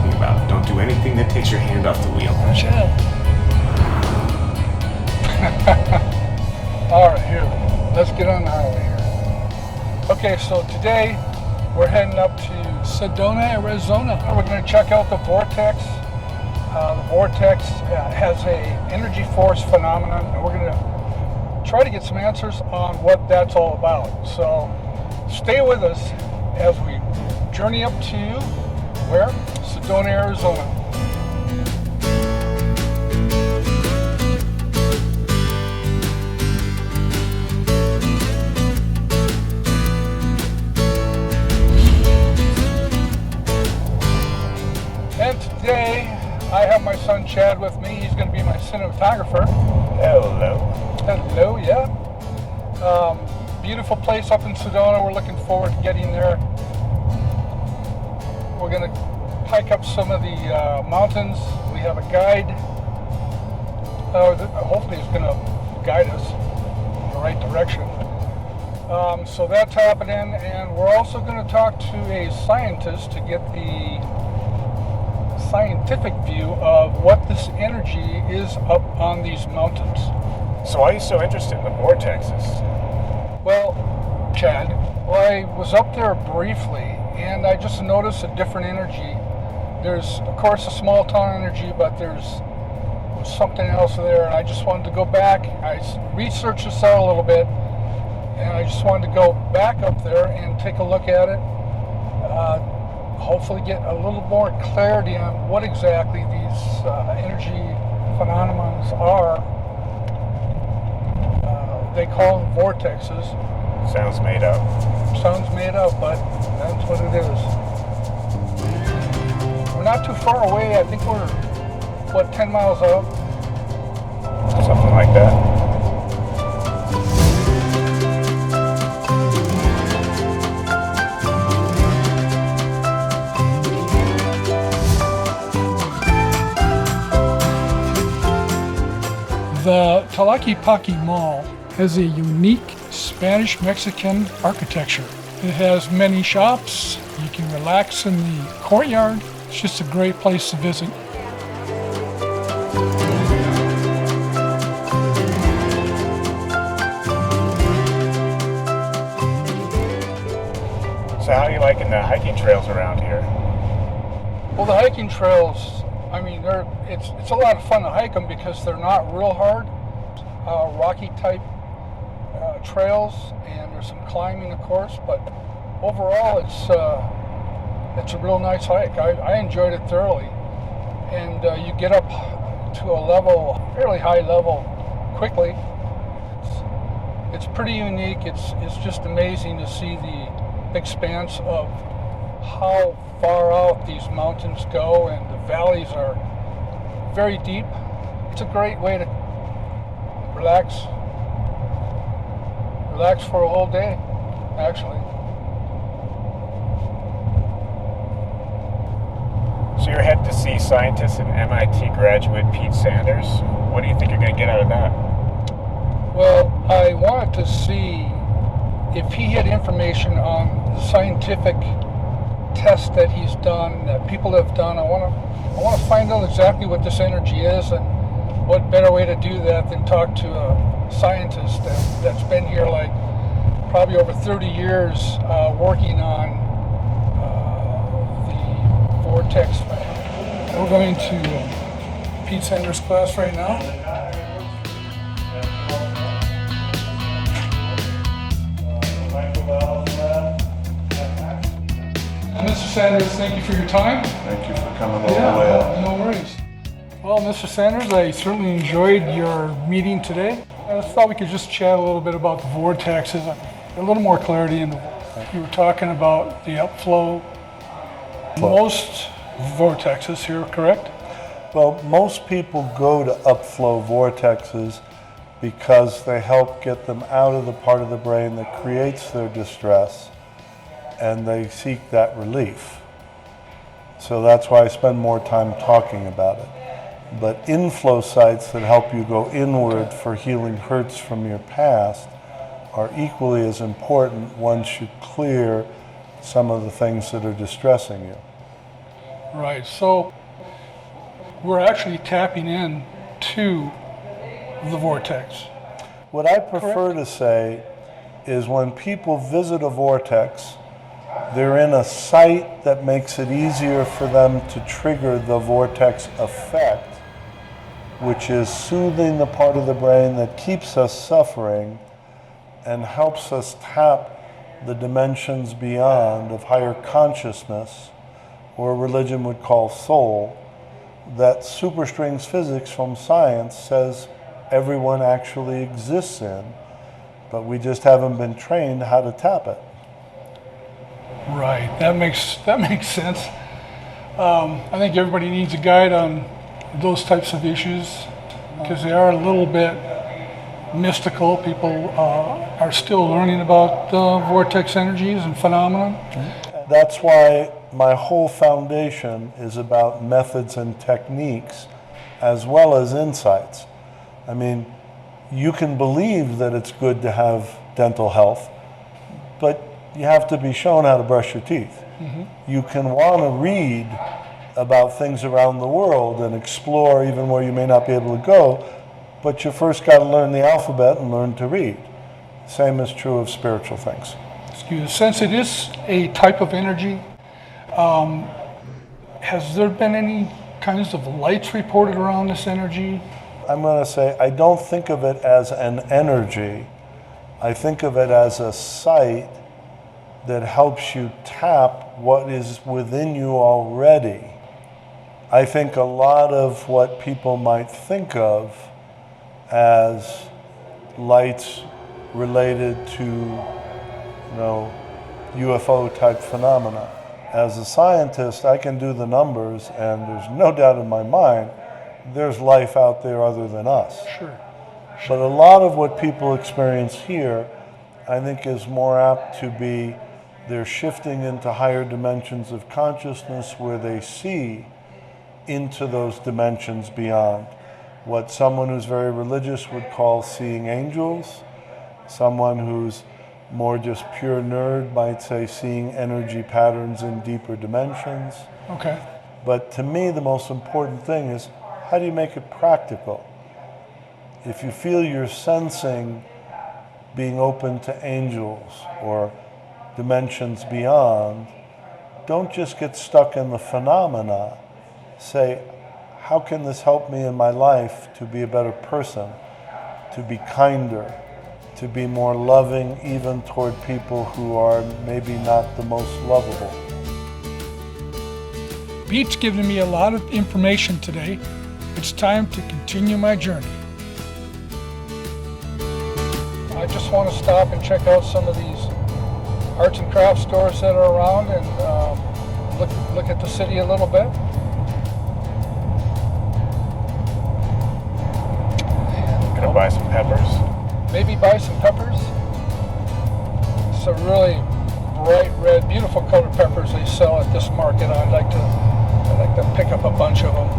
talking about. Don't do anything that takes your hand off the wheel. Chad. All right, here. Let's get on the highway here. Okay, so today we're heading up to Sedona, Arizona. We're going to check out the Vortex. The Vortex has a energy force phenomenon, and we're going to try to get some answers on what that's all about. So stay with us as we journey up to where? Sedona, Arizona. And today I have my son Chad with me. He's going to be my cinematographer. Hello. Hello, yeah. Beautiful place up in Sedona. We're looking forward to getting there. We're going to hike up some of the mountains. We have a guide. Hopefully he's going to guide us in the right direction. So that's happening, and we're also going to talk to a scientist to get the scientific view of what this energy is up on these mountains. So why are you so interested in the vortexes? Well, Chad, I was up there briefly, and I just noticed a different energy. There's, of course, a small town energy, but there's something else there, and I just wanted to go back. I researched this out a little bit, and I just wanted to go back up there and take a look at it. Hopefully get a little more clarity on what exactly these energy phenomena are. They call them vortexes. Sounds made up. Sounds made up, but that's what it is. We're not too far away. I think we're, 10 miles out? Something like that. The Tlaquepaque Mall has a unique Spanish-Mexican architecture. It has many shops. You can relax in the courtyard. It's just a great place to visit. So how are you liking the hiking trails around here? Well, the hiking trails, I mean, it's a lot of fun to hike them because they're not real hard, rocky type trails, and there's some climbing, of course. But overall, it's a real nice hike. I enjoyed it thoroughly, and you get up to a level, fairly high level, quickly. It's pretty unique. It's just amazing to see the expanse of how far out these mountains go, and the valleys are very deep. It's a great way to relax for a whole day, actually. So you're headed to see scientist and MIT graduate Pete Sanders. What do you think you're going to get out of that? Well, I wanted to see if he had information on the scientific tests that he's done, that people have done. I want to find out exactly what this energy is, and what better way to do that than talk to a scientist that's been here like probably over 30 years working on the vortex. We're going to Pete Sanders' class right now. Mr. Sanders, thank you for your time. Thank you for coming all the way up. No worries. Well, Mr. Sanders, I certainly enjoyed your meeting today. I thought we could just chat a little bit about the vortexes, a little more clarity. You were talking about the upflow. Most vortexes here, correct? Well, most people go to upflow vortexes because they help get them out of the part of the brain that creates their distress, and they seek that relief. So that's why I spend more time talking about it. But inflow sites that help you go inward for healing hurts from your past are equally as important once you clear some of the things that are distressing you. Right. So we're actually tapping in to the vortex. What I prefer to say is when people visit a vortex, they're in a site that makes it easier for them to trigger the vortex effect, which is soothing the part of the brain that keeps us suffering and helps us tap the dimensions beyond of higher consciousness, or religion would call soul, that superstrings physics from science says everyone actually exists in, but we just haven't been trained how to tap it. Right. That makes sense. I think everybody needs a guide on those types of issues because they are a little bit mystical. People are still learning about vortex energies and phenomena. That's why my whole foundation is about methods and techniques as well as insights. I mean, you can believe that it's good to have dental health, but you have to be shown how to brush your teeth. You can want to read about things around the world and explore even where you may not be able to go, but you first got to learn the alphabet and learn to read. Same is true of spiritual things. Since it is a type of energy, has there been any kinds of lights reported around this energy? I'm going to say I don't think of it as an energy. I think of it as a site that helps you tap what is within you already. I think a lot of what people might think of as lights related to, UFO type phenomena. As a scientist, I can do the numbers, and there's no doubt in my mind there's life out there other than us. Sure. But a lot of what people experience here, I think, is more apt to be they're shifting into higher dimensions of consciousness where they see into those dimensions beyond. What someone who's very religious would call seeing angels, someone who's more just pure nerd might say seeing energy patterns in deeper dimensions. Okay. But to me, the most important thing is how do you make it practical? If you feel you're sensing being open to angels or dimensions beyond, don't just get stuck in the phenomena. Say, how can this help me in my life to be a better person, to be kinder, to be more loving even toward people who are maybe not the most lovable? Beat's given me a lot of information today. It's time to continue my journey. I just want to stop and check out some of these arts and crafts stores that are around and look at the city a little bit. Gonna buy some peppers. Maybe buy some peppers. Some really bright red, beautiful colored peppers they sell at this market. I'd like to pick up a bunch of them.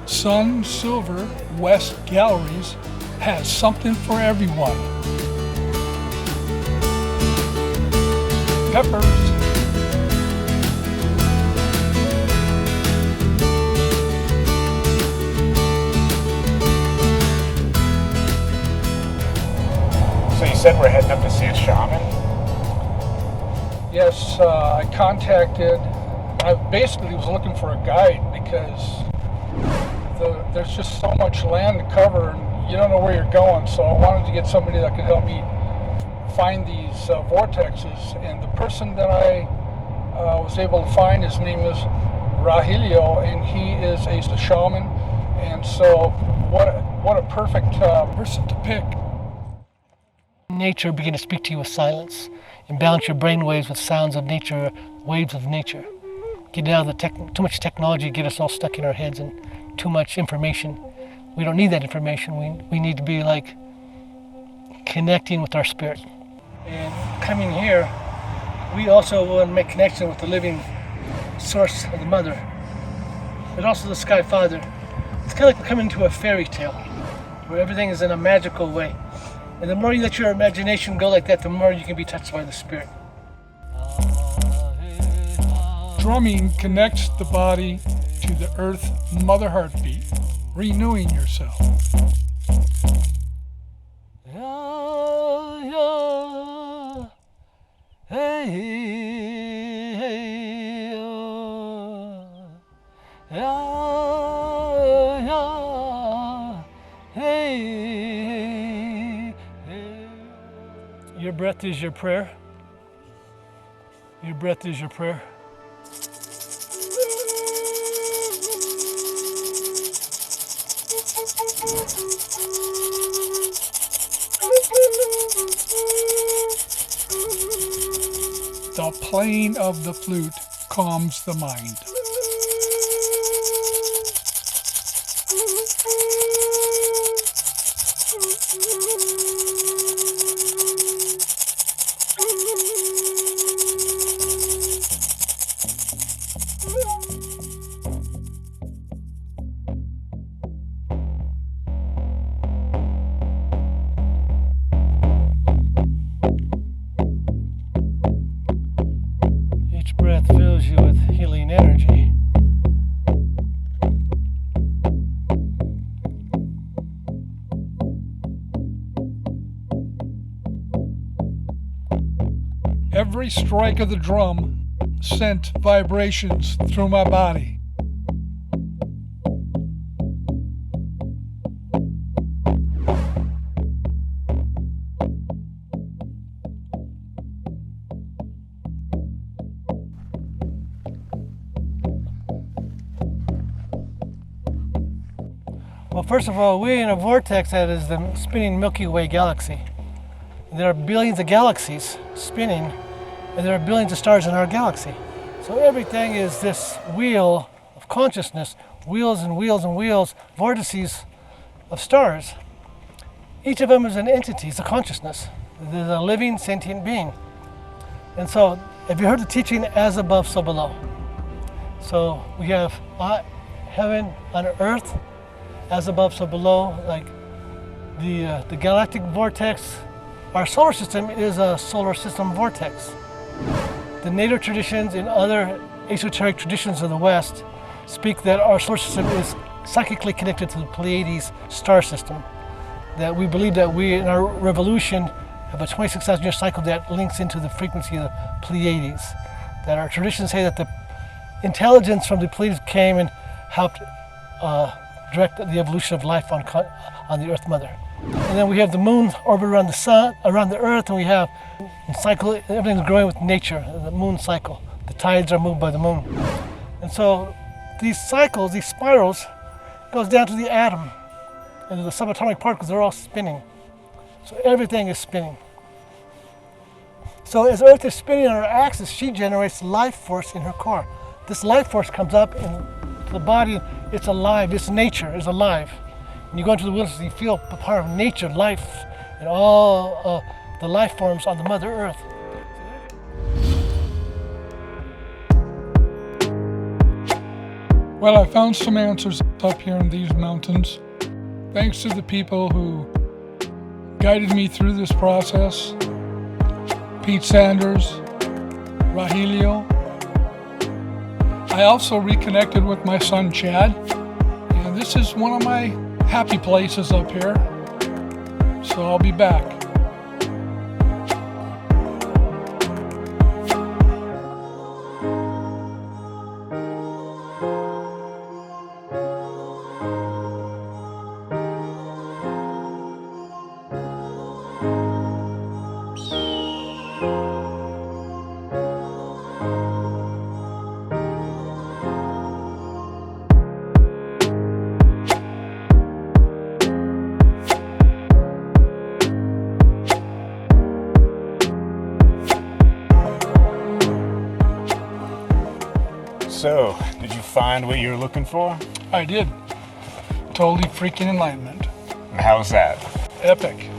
Sun Silver West Galleries has something for everyone. Peppers. So you said we're heading up to see a shaman? Yes, I basically was looking for a guide because there's just so much land to cover and you don't know where you're going, so I wanted to get somebody that could help me find these vortexes, and the person that I was able to find, his name is Rahilio, and he is a shaman, and so what a perfect person to pick. Nature begin to speak to you with silence and balance your brain waves with sounds of nature, waves of nature. Get out of too much technology, get us all stuck in our heads and too much information. We don't need that information. We need to be like connecting with our spirit. And coming here, we also want to make connection with the living source of the Mother, but also the Sky Father. It's kind of like we're coming to a fairy tale where everything is in a magical way. And the more you let your imagination go like that, the more you can be touched by the Spirit. Drumming connects the body to the earth mother heartbeat, renewing yourself. Your breath is your prayer. Your breath is your prayer. The playing of the flute calms the mind. Each breath fills you with healing energy. Every strike of the drum sent vibrations through my body. Well, first of all, we're in a vortex that is the spinning Milky Way galaxy. There are billions of galaxies spinning, and there are billions of stars in our galaxy. So everything is this wheel of consciousness, wheels and wheels and wheels, vortices of stars. Each of them is an entity, it's a consciousness. There's a living, sentient being. And so, have you heard the teaching, as above, so below? So we have heaven on earth, as above, so below, like the galactic vortex. Our solar system is a solar system vortex. The native traditions and other esoteric traditions of the West speak that our solar system is psychically connected to the Pleiades star system. That we believe that we, in our revolution, have a 26,000-year cycle that links into the frequency of the Pleiades. That our traditions say that the intelligence from the Pleiades came and helped direct the evolution of life on the Earth Mother. And then we have the moon orbit around the sun, around the Earth, and we have a cycle. Everything's growing with nature, the moon cycle. The tides are moved by the moon. And so these cycles, these spirals, goes down to the atom. And the subatomic particles are all spinning. So everything is spinning. So as Earth is spinning on her axis, she generates life force in her core. This life force comes up into the body. It's alive. It's nature. It's alive. When you go into the wilderness, you feel a part of nature, life, and all the life forms on the Mother Earth. Well, I found some answers up here in these mountains, thanks to the people who guided me through this process. Pete Sanders, Rahilio. I also reconnected with my son Chad, and this is one of my happy places up here, so I'll be back. So, did you find what you were looking for? I did. Totally freaking enlightenment. And how was that? Epic.